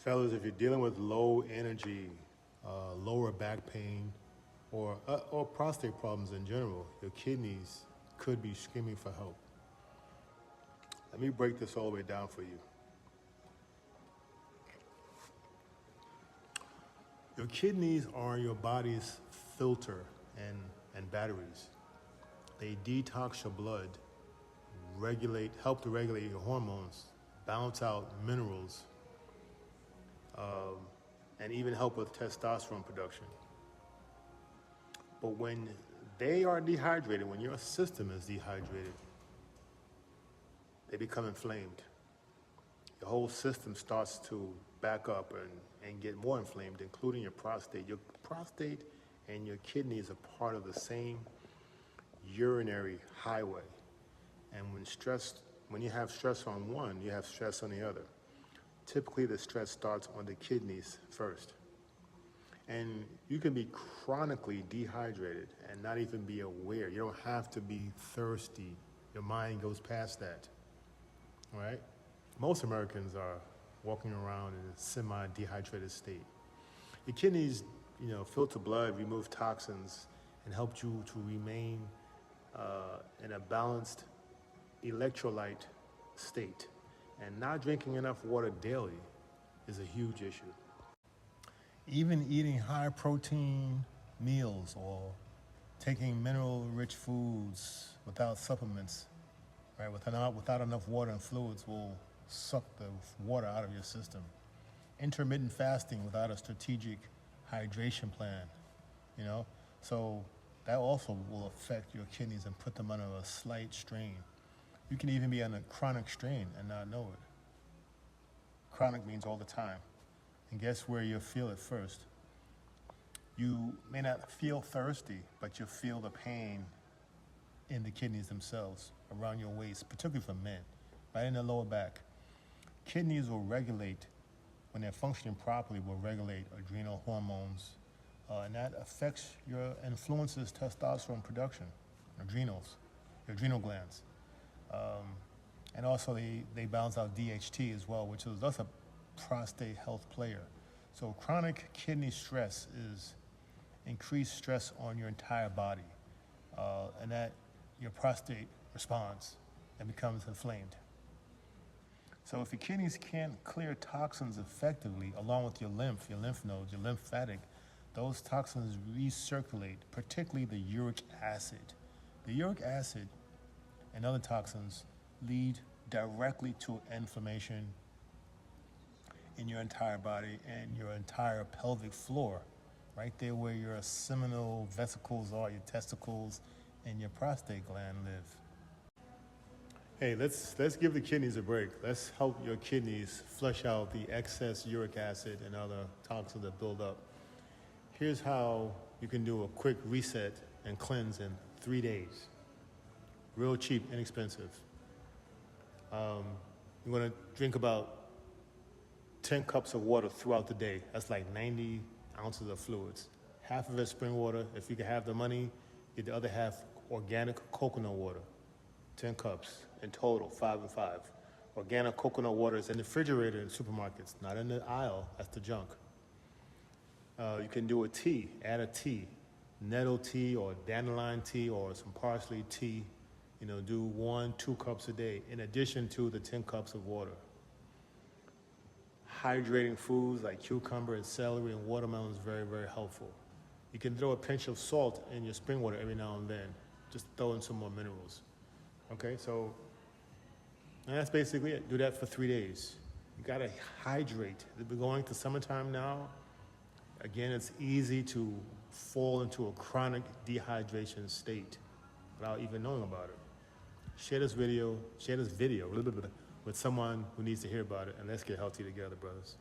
Fellas, if you're dealing with low energy, lower back pain, or prostate problems in general, your kidneys could be screaming for help. Let me break this all the way down for you. Your kidneys are your body's filter and batteries. They detox your blood, help to regulate your hormones, balance out minerals, and even help with testosterone production. But when they are dehydrated, when your system is dehydrated, they become inflamed. Your whole system starts to back up and get more inflamed, including your prostate. Your prostate and your kidneys are part of the same urinary highway. And when you have stress on one, you have stress on the other. Typically, the stress starts on the kidneys first. And you can be chronically dehydrated and not even be aware. You don't have to be thirsty. Your mind goes past that, all right? Most Americans are walking around in a semi-dehydrated state. Your kidneys, filter blood, remove toxins, and help you to remain in a balanced electrolyte state. And not drinking enough water daily is a huge issue. Even eating high protein meals or taking mineral rich foods without supplements, right, without enough water and fluids will suck the water out of your system. Intermittent fasting without a strategic hydration plan, so that also will affect your kidneys and put them under a slight strain. You can even be on a chronic strain and not know it. Chronic means all the time. And guess where you'll feel it first? You may not feel thirsty, but you'll feel the pain in the kidneys themselves, around your waist, particularly for men, right in the lower back. Kidneys will regulate, when they're functioning properly, will regulate adrenal hormones, and that influences testosterone production, your adrenal glands. And also they balance out DHT as well, that's a prostate health player. So chronic kidney stress is increased stress on your entire body, and that your prostate responds and becomes inflamed. So if your kidneys can't clear toxins effectively, along with your lymph nodes, your lymphatic, those toxins recirculate, particularly the uric acid. The uric acid and other toxins lead directly to inflammation in your entire body and your entire pelvic floor, right there where your seminal vesicles are, your testicles, and your prostate gland live. Hey, let's give the kidneys a break. Let's help your kidneys flush out the excess uric acid and other toxins that build up. Here's how you can do a quick reset and cleanse in 3 days. Real cheap, inexpensive. You're gonna drink about 10 cups of water throughout the day. That's like 90 ounces of fluids. Half of it spring water. If you can have the money, get the other half organic coconut water. 10 cups in total, 5 and 5. Organic coconut water is in the refrigerator in supermarkets, not in the aisle, that's the junk. You can do a tea, add a tea, nettle tea or dandelion tea or some parsley tea. Do 1-2 cups a day in addition to the 10 cups of water. Hydrating foods like cucumber and celery and watermelon is very, very helpful. You can throw a pinch of salt in your spring water every now and then. Just throw in some more minerals. Okay, so that's basically it. Do that for 3 days. You gotta hydrate. We're going to summertime now. Again, it's easy to fall into a chronic dehydration state without even knowing about it. Share this video with someone who needs to hear about it, and let's get healthy together, brothers.